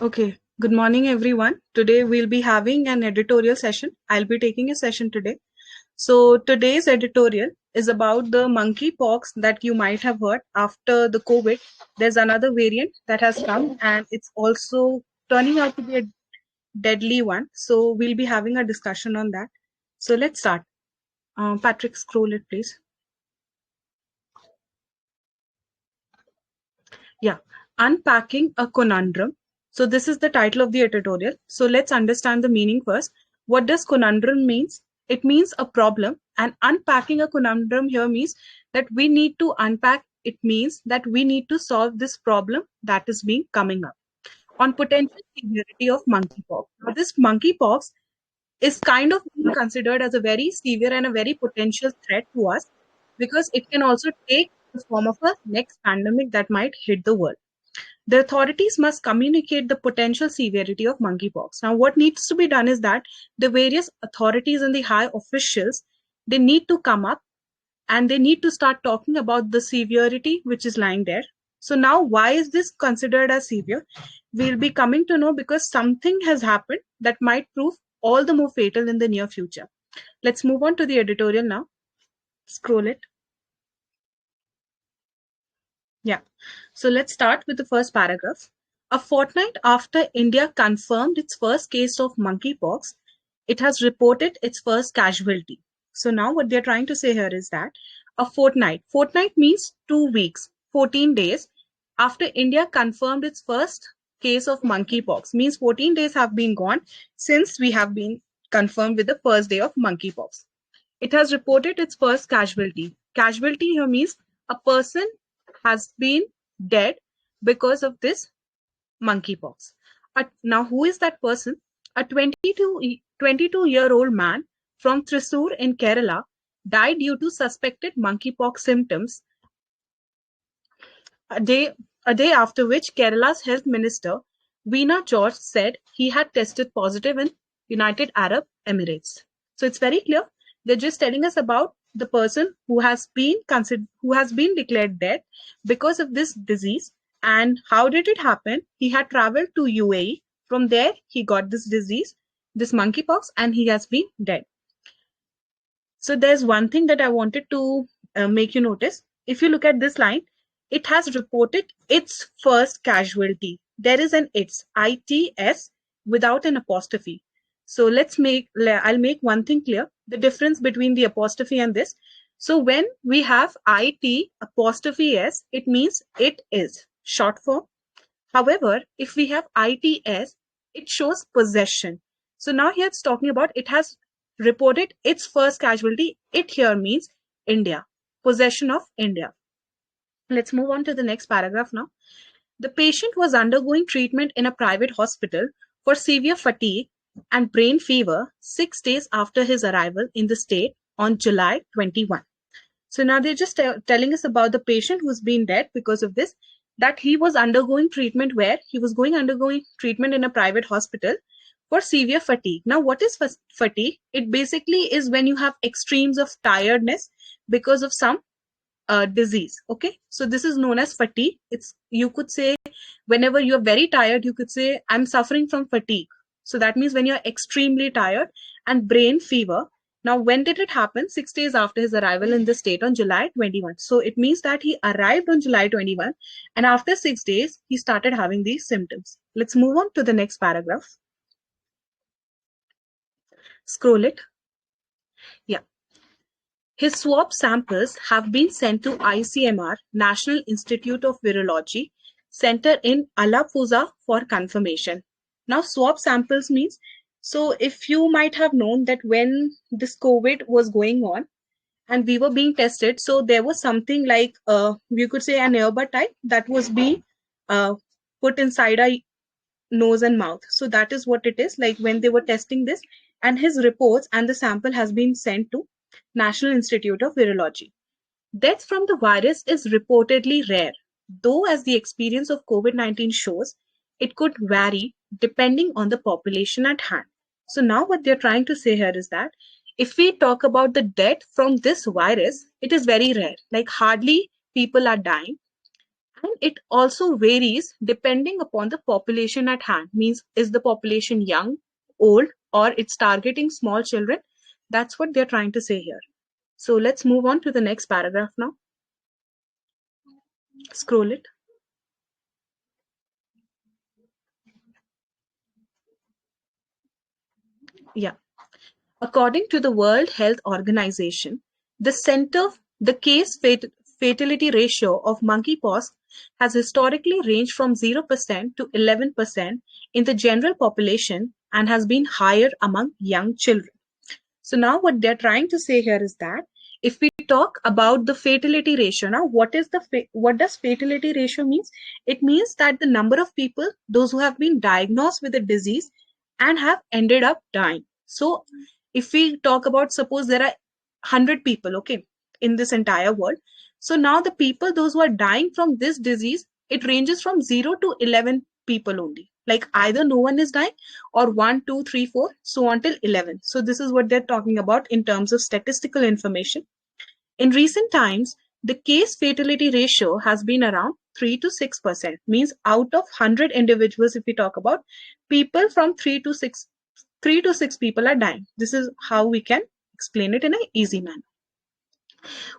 Okay, good morning everyone. Today we'll be having an editorial session. I'll be taking a session today. So today's editorial is about the monkeypox that you might have heard after the COVID. There's another variant that has come and it's also turning out to be a deadly one. So we'll be having a discussion on that. So let's start. Patrick, scroll it please. Yeah, Unpacking a Conundrum. So this is the title of the editorial. So let's understand the meaning first. What does conundrum means? It means a problem, and unpacking a conundrum here means that we need to unpack. It means that we need to solve this problem that is being coming up on potential severity of monkeypox. Now, this monkeypox is kind of being considered as a very severe and a very potential threat to us because it can also take the form of a next pandemic that might hit the world. The authorities must communicate the potential severity of monkeypox. Now, what needs to be done is that the various authorities and the high officials, they need to come up and they need to start talking about the severity which is lying there. So now, why is this considered as severe? We'll be coming to know because something has happened that might prove all the more fatal in the near future. Let's move on to the editorial now. Scroll it. Yeah. So let's start with the first paragraph. A fortnight after India confirmed its first case of monkeypox, it has reported its first casualty. So now what they're trying to say here is that fortnight means 2 weeks, 14 days after India confirmed its first case of monkeypox, means 14 days have been gone since we have been confirmed with the first day of monkeypox. It has reported its first casualty. Casualty here means a person has been dead because of this monkeypox. Now, who is that person? A 22-year-old man from Thrissur in Kerala died due to suspected monkeypox symptoms a day after which Kerala's health minister Veena George said he had tested positive in United Arab Emirates. So it's very clear. They're just telling us about the person who has been declared dead because of this disease. And how did it happen? He had traveled to UAE. From there, he got this disease, this monkeypox, and he has been dead. So there's one thing that I wanted to make you notice. If you look at this line, it has reported its first casualty. There is an ITS without an apostrophe. So I'll make one thing clear, the difference between the apostrophe and this. So when we have IT apostrophe S, it means it is short form. However, if we have ITS, it shows possession. So now here it's talking about it has reported its first casualty. It here means India, possession of India. Let's move on to the next paragraph now. The patient was undergoing treatment in a private hospital for severe fatigue and brain fever 6 days after his arrival in the state on July 21. So now they're just telling us about the patient who's been dead because of this, that he was undergoing treatment where he was undergoing treatment in a private hospital for severe fatigue. Now, what is fatigue? It basically is when you have extremes of tiredness because of some disease. Okay, so this is known as fatigue. You could say whenever you're very tired, you could say I'm suffering from fatigue. So that means when you're extremely tired. And brain fever. Now, when did it happen? 6 days after his arrival in the state on July 21. So it means that he arrived on July 21 and after 6 days, he started having these symptoms. Let's move on to the next paragraph. Scroll it. Yeah. His swab samples have been sent to ICMR, National Institute of Virology, Center in Alappuzha for confirmation. Now, swab samples means, so if you might have known that when this COVID was going on and we were being tested, so there was something like, we could say an earbud type that was being put inside our nose and mouth. So that is what it is like when they were testing this, and his reports and the sample has been sent to National Institute of Virology. Death from the virus is reportedly rare, though as the experience of COVID-19 shows, it could vary depending on the population at hand. So now what they're trying to say here is that if we talk about the death from this virus, it is very rare, like hardly people are dying. And it also varies depending upon the population at hand. Means, is the population young, old, or it's targeting small children? That's what they're trying to say here. So let's move on to the next paragraph now. Scroll it. Yeah. According to the World Health Organization, the case fatality ratio of monkeypox has historically ranged from 0% to 11% in the general population and has been higher among young children. So now what they're trying to say here is that if we talk about the fatality ratio, now what does fatality ratio means? It means that the number of people, those who have been diagnosed with the disease and have ended up dying. So if we talk about, suppose there are 100 people, okay, in this entire world. So now the people, those who are dying from this disease, it ranges from 0 to 11 people only. Like either no one is dying or 1, 2, 3, 4, so on till 11. So this is what they're talking about in terms of statistical information. In recent times, the case fatality ratio has been around 3 to 6%. Means out of 100 individuals, if we talk about, people from 3 to 6 people are dying. This is how we can explain it in an easy manner.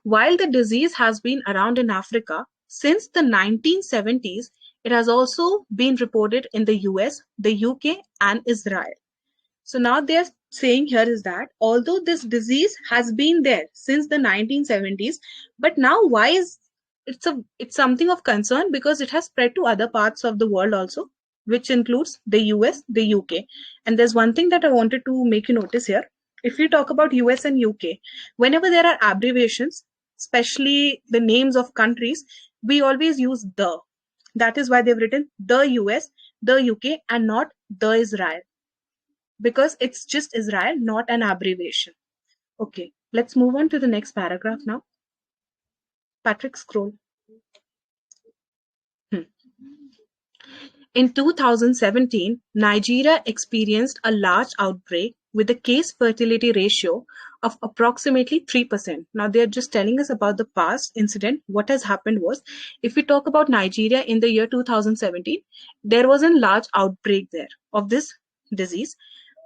While the disease has been around in Africa since the 1970s, it has also been reported in the US, the UK, and Israel. So now they're saying here is that although this disease has been there since the 1970s, but now why is it's something of concern because it has spread to other parts of the world also, which includes the US, the UK. And there's one thing that I wanted to make you notice here. If we talk about US and UK, whenever there are abbreviations, especially the names of countries, we always use the. That is why they've written the US, the UK, and not the Israel, because it's just Israel, not an abbreviation. Okay, let's move on to the next paragraph now. Patrick, scroll. In 2017, Nigeria experienced a large outbreak with a case fertility ratio of approximately 3%. Now, they're just telling us about the past incident. What has happened was, if we talk about Nigeria in the year 2017, there was a large outbreak there of this disease,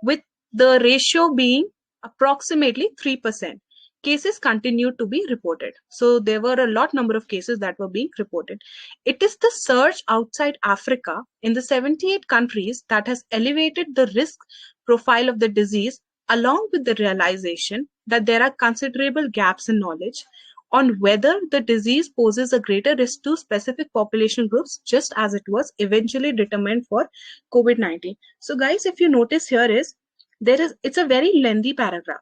with the ratio being approximately 3%. Cases continued to be reported. So there were a lot number of cases that were being reported. It is the surge outside Africa in the 78 countries that has elevated the risk profile of the disease, along with the realization that there are considerable gaps in knowledge on whether the disease poses a greater risk to specific population groups, just as it was eventually determined for COVID-19. So guys, if you notice here is, it's a very lengthy paragraph,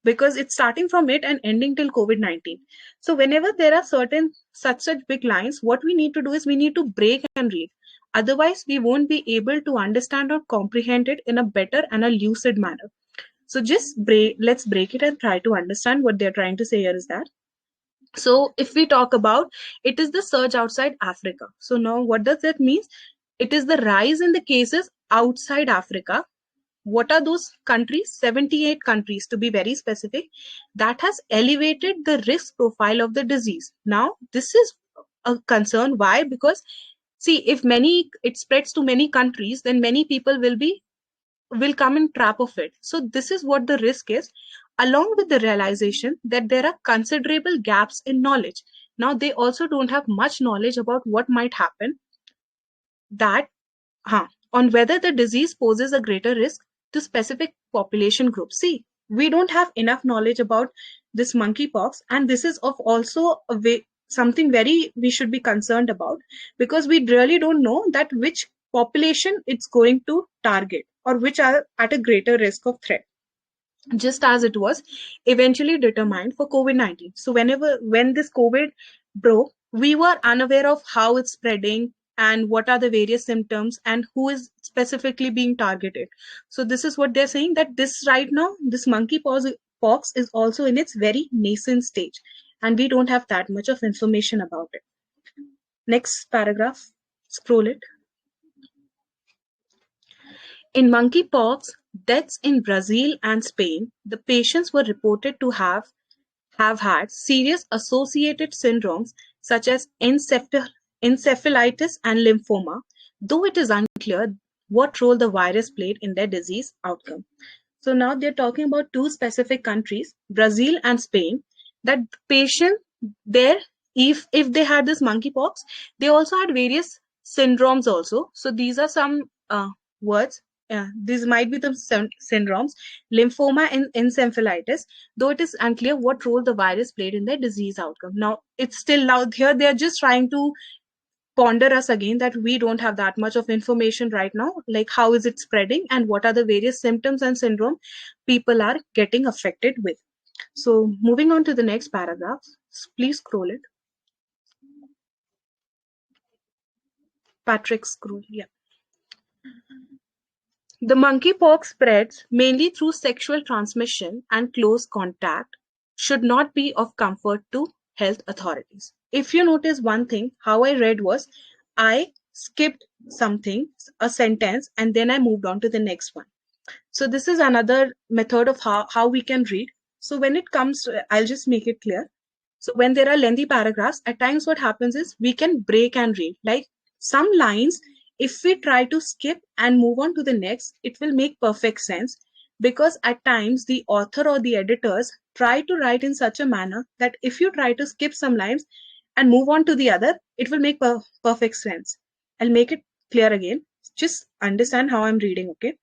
because it's starting from it and ending till COVID-19. So whenever there are such big lines, what we need to do is we need to break and read. Otherwise, we won't be able to understand or comprehend it in a better and a lucid manner. So let's break it and try to understand what they're trying to say here is that. So if we talk about, it is the surge outside Africa. So now what does that mean? It is the rise in the cases outside Africa. What are those countries? 78 countries to be very specific, that has elevated the risk profile of the disease. Now, this is a concern. Why? Because see, if it spreads to many countries, then many people will come in trap of it. So this is what the risk is, along with the realization that there are considerable gaps in knowledge. Now, they also don't have much knowledge about what might happen, that on whether the disease poses a greater risk to specific population groups. See, we don't have enough knowledge about this monkeypox, and this is of also something very we should be concerned about, because we really don't know that which population it's going to target or which are at a greater risk of threat, just as it was eventually determined for COVID-19. So when this COVID broke, we were unaware of how it's spreading and what are the various symptoms and who is specifically being targeted. So this is what they're saying, that this right now, this monkeypox is also in its very nascent stage, and we don't have that much of information about it. Next paragraph, scroll it. In monkeypox deaths in Brazil and Spain, the patients were reported to have had serious associated syndromes such as encephalitis, and lymphoma, though it is unclear what role the virus played in their disease outcome. So now they're talking about two specific countries, Brazil and Spain, that patient there, if they had this monkeypox, they also had various syndromes also. So these are some words. These might be the syndromes, lymphoma and encephalitis, though it is unclear what role the virus played in their disease outcome. Now, it's still out here. They're just trying to ponder us again that we don't have that much of information right now, like how is it spreading and what are the various symptoms and syndrome people are getting affected with. So moving on to the next paragraph, please scroll it. Patrick, scroll. Yeah. The monkeypox spreads mainly through sexual transmission and close contact should not be of comfort to health authorities. If you notice one thing, how I read was I skipped something, a sentence, and then I moved on to the next one. So this is another method of how we can read. So when it comes to, I'll just make it clear. So when there are lengthy paragraphs, at times what happens is we can break and read. Like some lines, if we try to skip and move on to the next, it will make perfect sense, because at times the author or the editors try to write in such a manner that if you try to skip some lines and move on to the other, it will make perfect sense. I'll make it clear again. Just understand how I'm reading, okay?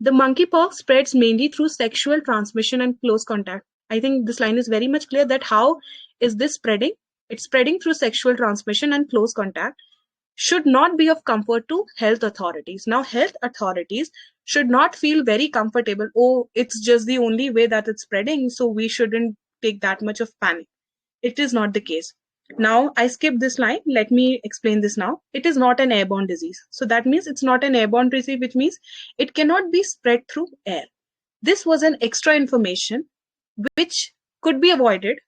The monkeypox spreads mainly through sexual transmission and close contact. I think this line is very much clear that how is this spreading? It's spreading through sexual transmission and close contact. Should not be of comfort to health authorities. Now, health authorities should not feel very comfortable. Oh, it's just the only way that it's spreading, so we shouldn't take that much of panic. It is not the case. Now, I skipped this line. Let me explain this now. It is not an airborne disease. So that means it's not an airborne disease, which means it cannot be spread through air. This was an extra information which could be avoided,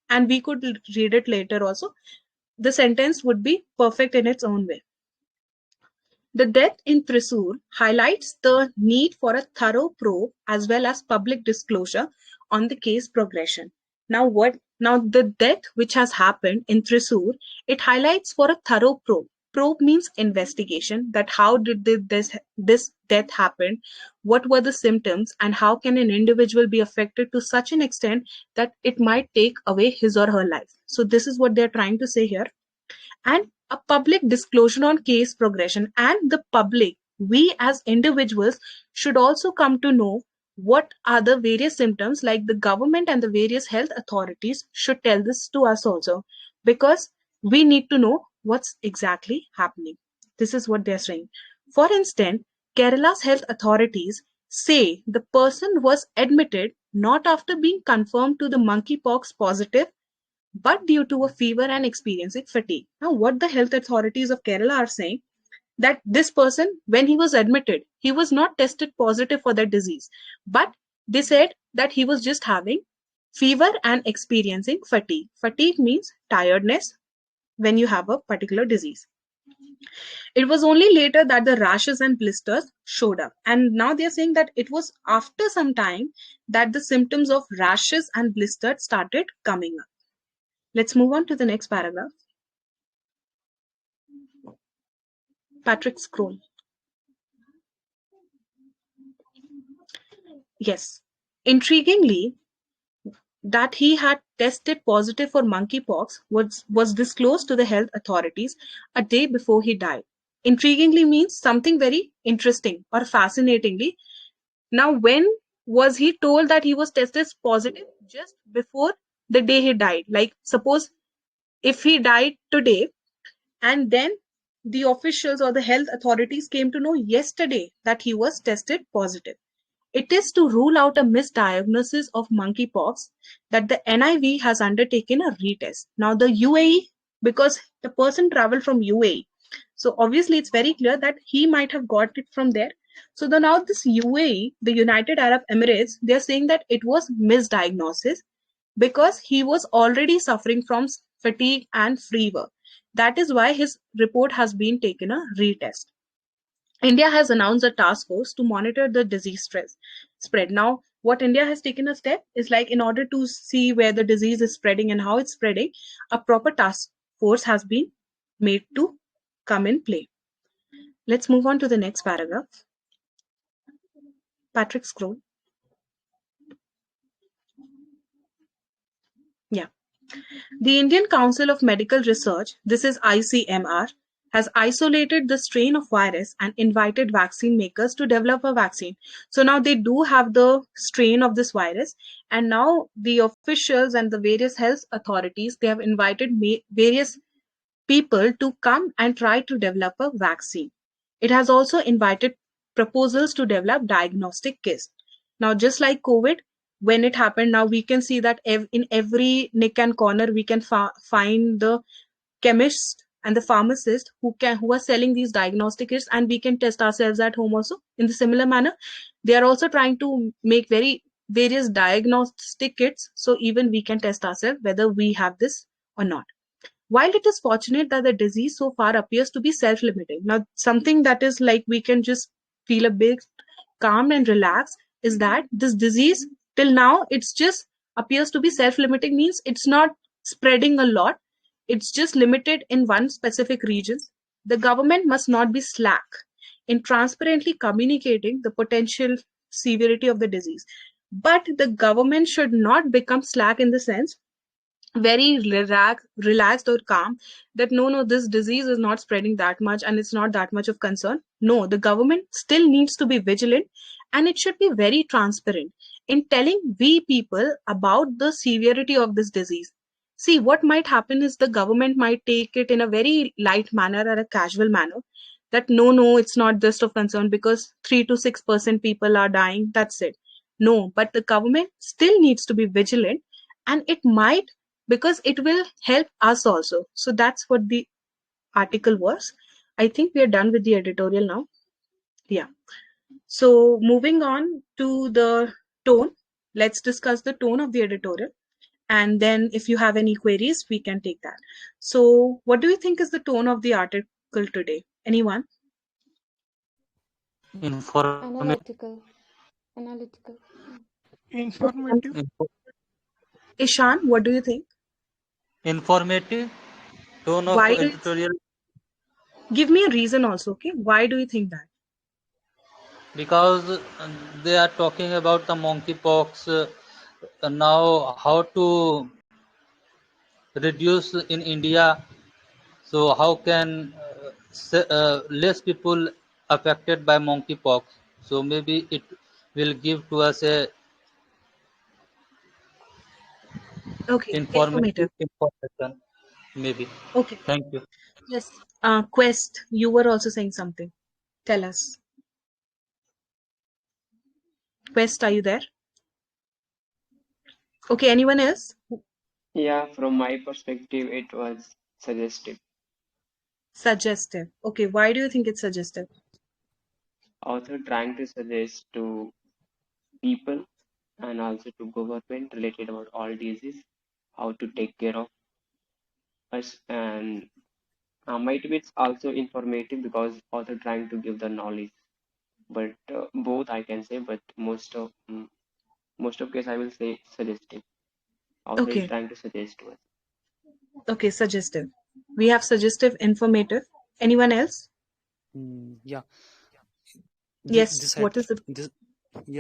and we could read it later also. The sentence would be perfect in its own way. The death in Thrissur highlights the need for a thorough probe as well as public disclosure on the case progression. Now the death which has happened in Thrissur, it highlights for a thorough probe. Probe means investigation, that how did this death happen, what were the symptoms, and how can an individual be affected to such an extent that it might take away his or her life. So this is what they're trying to say here. And a public disclosure on case progression, and the public, we as individuals, should also come to know what are the various symptoms, like the government and the various health authorities should tell this to us also, because we need to know what's exactly happening. This is what they're saying. For instance, Kerala's health authorities say the person was admitted not after being confirmed to the monkeypox positive, but due to a fever and experiencing fatigue. Now, what the health authorities of Kerala are saying, that this person, when he was admitted, he was not tested positive for that disease, but they said that he was just having fever and experiencing fatigue. Fatigue means tiredness when you have a particular disease. It was only later that the rashes and blisters showed up. And now they're saying that it was after some time that the symptoms of rashes and blisters started coming up. Let's move on to the next paragraph. Patrick, scroll. Yes. Intriguingly, that he had tested positive for monkeypox was disclosed to the health authorities a day before he died. Intriguingly means something very interesting or fascinatingly. Now, when was he told that he was tested positive? Just before the day he died. Like, suppose if he died today, and then the officials or the health authorities came to know yesterday that he was tested positive. It is to rule out a misdiagnosis of monkeypox that the NIV has undertaken a retest. Now, the UAE, because the person traveled from UAE, so obviously it's very clear that he might have got it from there. So now this UAE, the United Arab Emirates, they're saying that it was misdiagnosis because he was already suffering from fatigue and fever. That is why his report has been taken a retest. India has announced a task force to monitor the disease spread. Now, what India has taken a step is, like, in order to see where the disease is spreading and how it's spreading, a proper task force has been made to come in play. Let's move on to the next paragraph. Patrick, scroll. Yeah. The Indian Council of Medical Research, this is ICMR, has isolated the strain of virus and invited vaccine makers to develop a vaccine. So now they do have the strain of this virus, and now the officials and the various health authorities, they have invited various people to come and try to develop a vaccine. It has also invited proposals to develop diagnostic kits. Now, just like COVID, when it happened, now we can see that in every nick and corner, we can find the chemist and the pharmacist who are selling these diagnostic kits, and we can test ourselves at home also. In the similar manner, they are also trying to make various diagnostic kits, so even we can test ourselves whether we have this or not. While it is fortunate that the disease so far appears to be self-limiting, now something that is like we can just feel a bit calm and relaxed is that this disease till now it's just appears to be self-limiting, means it's not spreading a lot. It's just limited in one specific regions. The government must not be slack in transparently communicating the potential severity of the disease. But the government should not become slack in the sense very relaxed or calm that no, this disease is not spreading that much and it's not that much of concern. No, the government still needs to be vigilant, and it should be very transparent in telling we people about the severity of this disease. See, what might happen is the government might take it in a very light manner or a casual manner, that no, it's not just of concern because 3 to 6% people are dying, that's it. No, but the government still needs to be vigilant, and it might, because it will help us also. So that's what the article was. I think we are done with the editorial now. Yeah. So moving on to the tone, let's discuss the tone of the editorial. And then if you have any queries, we can take that. So what do you think is the tone of the article today? Anyone? Informative. Analytical. Informative. Ishan, what do you think? Informative tone of Why do you, editorial, give me a reason also, okay? Why do you think that? because they are talking about the monkeypox, now how to reduce in India. So how can less people affected by monkeypox? So maybe it will give to us a Okay, informative informative. information. Maybe. Okay. Thank you. Yes. Quest, you were also saying something. Tell us. Quest, are you there? Okay, anyone else? Yeah, from my perspective, it was suggestive. Suggestive. Okay, why do you think it's suggestive? Author trying to suggest to people and also to government related about all disease, how to take care of us, and might be it's also informative because author trying to give the knowledge. But both I can say, but most of case I will say suggestive. Author is Okay, trying to suggest to us. okay, suggestive. We have suggestive, informative. Anyone else? Yeah. Yes, what is it?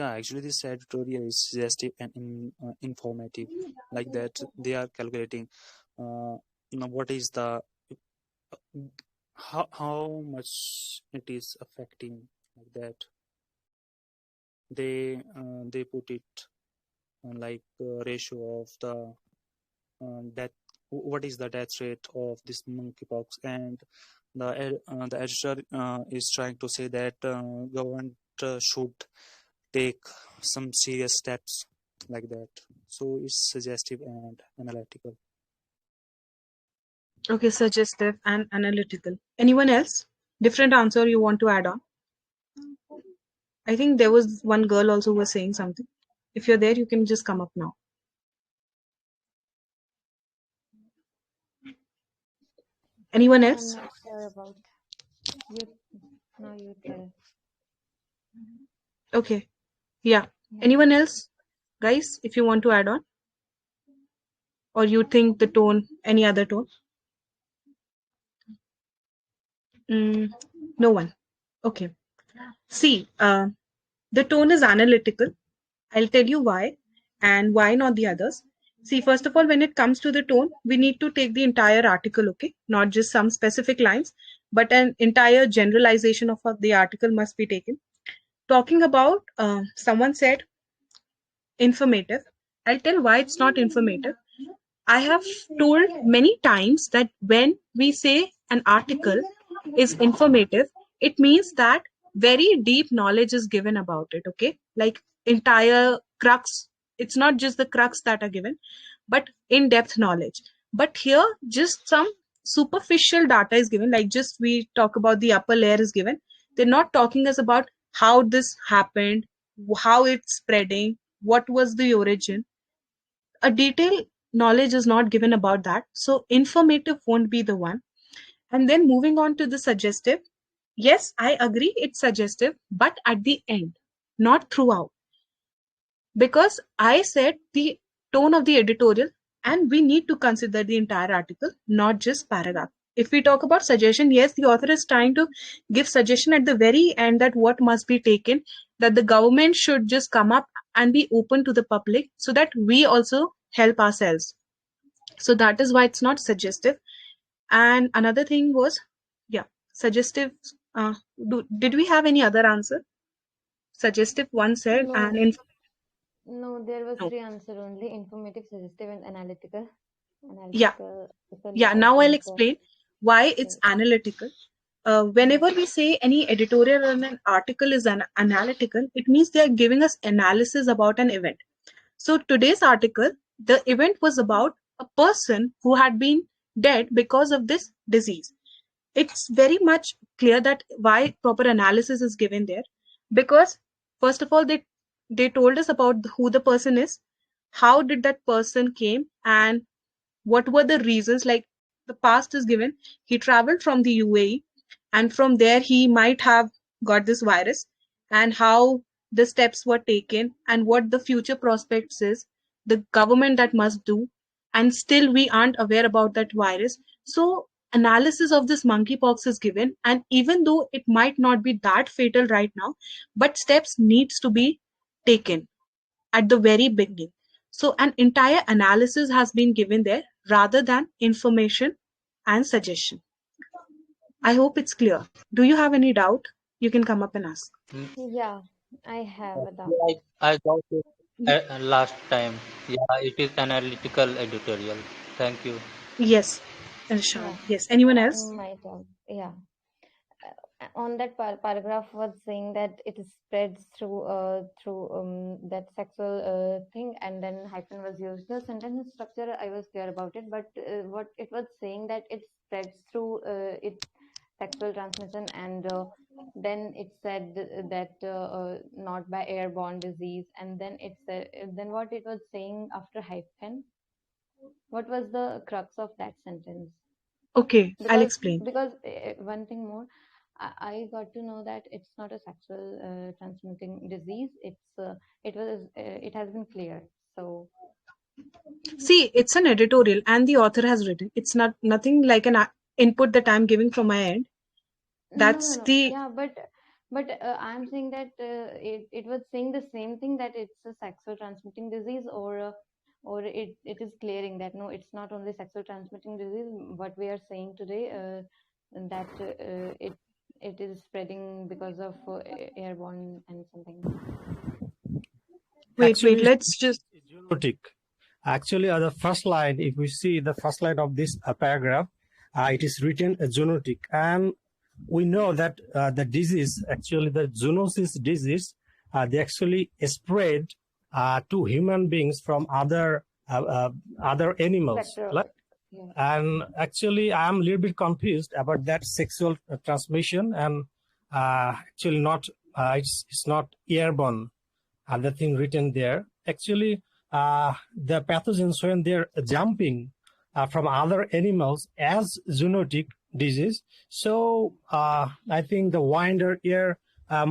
Actually, this editorial is suggestive and informative. Like that, they are calculating, what is the how much it is affecting. Like that, they put it like ratio of the death. What is the death rate of this monkeypox? And the editor is trying to say that government should take some serious steps like that. So it's suggestive and analytical. Okay, suggestive and analytical. Anyone else? Different answer you want to add on? I think there was one girl also who was saying something. If you're there, you can just come up now. Anyone I'm else? not sure about you. Now you tell. Okay. Yeah. Anyone else? Guys, if you want to add on? Or you think the tone, any other tone? Mm, no one. Okay. See, the tone is analytical. I'll tell you why and why not the others. See, first of all, when it comes to the tone, we need to take the entire article, okay? Not just some specific lines, but an entire generalization of the article must be taken. Talking about, someone said informative. I'll tell why it's not informative. I have told many times that when we say an article is informative, it means that very deep knowledge is given about it, okay? Like entire crux, it's not just the crux that are given, but in depth knowledge. But here, just some superficial data is given, like just we talk about the upper layer is given. They're not talking us about how this happened, how it's spreading, what was the origin. A detailed knowledge is not given about that, so informative won't be the one. And then moving on to the suggestive, yes, I agree it's suggestive, but at the end, not throughout, because I said the tone of the editorial, and we need to consider the entire article, not just paragraph. If we talk about suggestion, yes, the author is trying to give suggestion at the very end that what must be taken, that the government should just come up and be open to the public so that we also help ourselves. So that is why it's not suggestive. And another thing was, yeah, suggestive. Did we have any other answer? Suggestive, one said, and No, no, there was no. three answer only: informative, suggestive, and analytical. Yeah, Analytical, yeah. I Now I'll think. explain why it's Yes, analytical. yes. Whenever we say any editorial or an article is an analytical, it means they are giving us analysis about an event. So today's article, the event was about a person who had been dead because of this disease. It's very much clear that why proper analysis is given there, because first of all they told us about who the person is, how did that person came, and what were the reasons. Like the past is given, he traveled from the UAE, and from there he might have got this virus, and how the steps were taken and what the future prospects is, the government that must do, and still we aren't aware about that virus. So analysis of this monkeypox is given, and even though it might not be that fatal right now, but steps needs to be taken at the very beginning. So an entire analysis has been given there rather than information and suggestion. I hope it's clear. Do you have any doubt? You can come up and ask. Mm, Yeah, I have a doubt. actually, I got it last time. Yeah, it is analytical editorial. Thank you. Yes, Irshad. Yeah, Yes. Anyone else? my turn. Yeah. On that paragraph was saying that it spreads through that sexual thing, and then hyphen was used. The sentence structure, I was clear about it, but what it was saying that it spreads through it sexual transmission, and then it said that not by airborne disease, and then it said, then what it was saying after hyphen, what was the crux of that sentence? Okay, I'll because explain. because one thing more, I got to know that it's not a sexual transmitting disease. It has been cleared. So See, it's an editorial and the author has written. It's not nothing like an input that I'm giving from my end. no, no, That's no. the Yeah, but I'm saying that it was saying the same thing, that it's a sexual transmitting disease, or it is clearing that no, it's not only sexual transmitting disease. What we are saying today, that it is spreading because of airborne and something. wait, Actually, let's just it's zoonotic. Actually, the first line, if we see the first line of this paragraph, it is written zoonotic. And we know that the disease, actually the zoonosis disease, they actually spread to human beings from other animals. Vector. Like, Yeah. and actually, I'm a little bit confused about that sexual transmission, and actually not, it's not airborne. Other thing written there. Actually, the pathogens, when they're jumping from other animals as zoonotic disease, so I think the winder air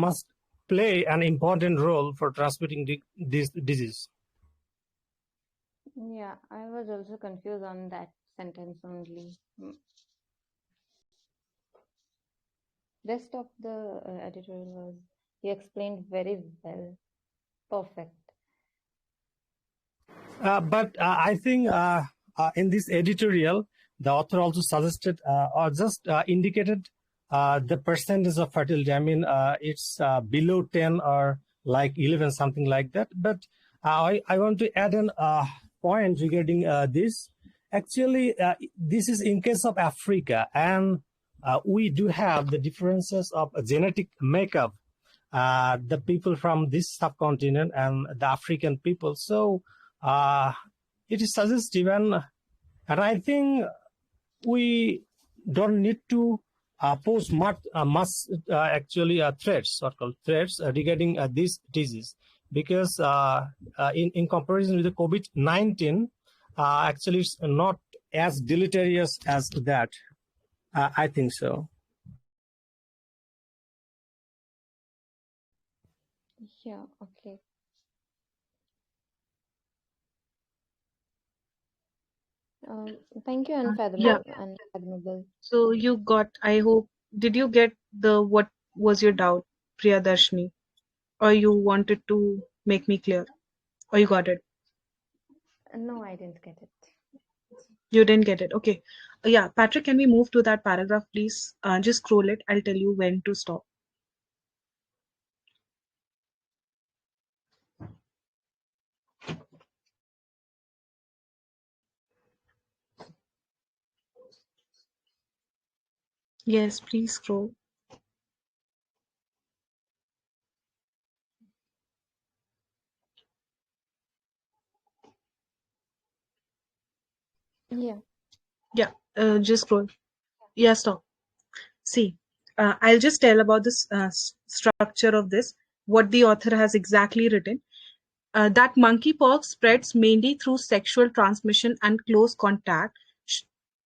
must play an important role for transmitting this disease. Yeah, I was also confused on that sentence only. Rest of the editorial was, you explained very well. Perfect. But I think in this editorial, the author also suggested or just indicated the percentage of fertility. I mean, it's below 10 or like 11, something like that. But I want to add an point regarding this. Actually, this is in case of Africa, and we do have the differences of genetic makeup. The people from this subcontinent and the African people. So it is suggestive, and I think we don't need to pose much actually threats, so-called threats regarding this disease, because in comparison with the COVID-19, actually it's not as deleterious as that. I think so. Yeah, okay. Thank you, Yeah. Unfathomable. So you got, I hope, did you get what was your doubt, Priyadarshini? Or you wanted to make me clear? Or you got it? No, I didn't get it. You didn't get it. Okay. Yeah, Patrick, can we move to that paragraph, please? Just scroll it. I'll tell you when to stop. Yes, please scroll. Yeah. Yeah, just scroll. Yeah, stop. See, I'll just tell about this structure of this, what the author has exactly written. That monkeypox spreads mainly through sexual transmission and close contact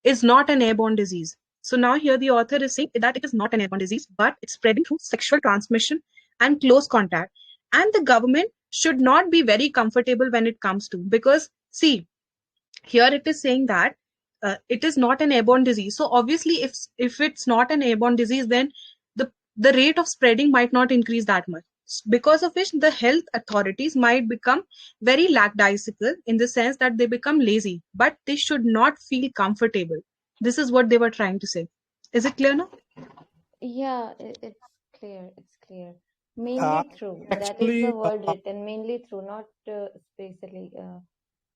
is not an airborne disease. So now here the author is saying that it is not an airborne disease, but it's spreading through sexual transmission and close contact. And the government should not be very comfortable when it comes to, because see, here it is saying that it is not an airborne disease. So obviously if it's not an airborne disease, then the rate of spreading might not increase that much, because of which the health authorities might become very lackadaisical, in the sense that they become lazy, but they should not feel comfortable. This is what they were trying to say. Is it clear now? Yeah, it's clear. It's clear. Mainly through. That is Actually, the word written. Mainly through, not specially,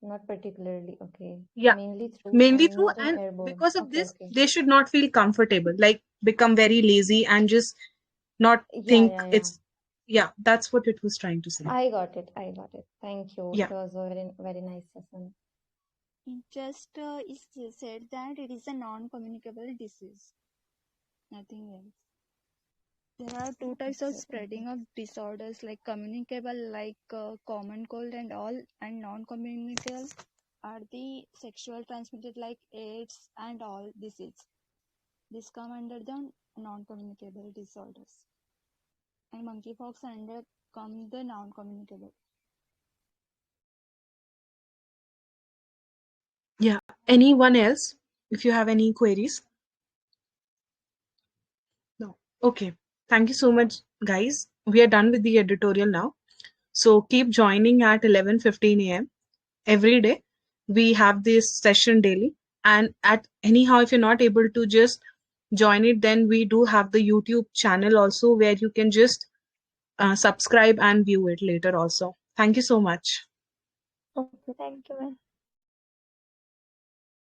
not particularly. Okay. Yeah, Mainly through mainly and through, not an and airborne. because of Okay, this okay. they should not feel comfortable, like become very lazy and just not Yeah, think yeah, yeah. it's, yeah, that's what it was trying to say. I got it. I got it. Thank you. Yeah. It was a very, very nice session. It just is said that it is a non-communicable disease, nothing else. There are two types of spreading of disorders, like communicable, like common cold and all, and non-communicable are the sexual transmitted, like AIDS and all disease. This come under the non-communicable disorders, and monkeypox under come the non-communicable. Yeah. Anyone else? If you have any queries? No. Okay. Thank you so much, guys. We are done with the editorial now. So keep joining at 11:15 a.m. every day. We have this session daily. And at anyhow, if you're not able to just join it, then we do have the YouTube channel also, where you can just subscribe and view it later also. Thank you so much. Okay, thank you, ma'am.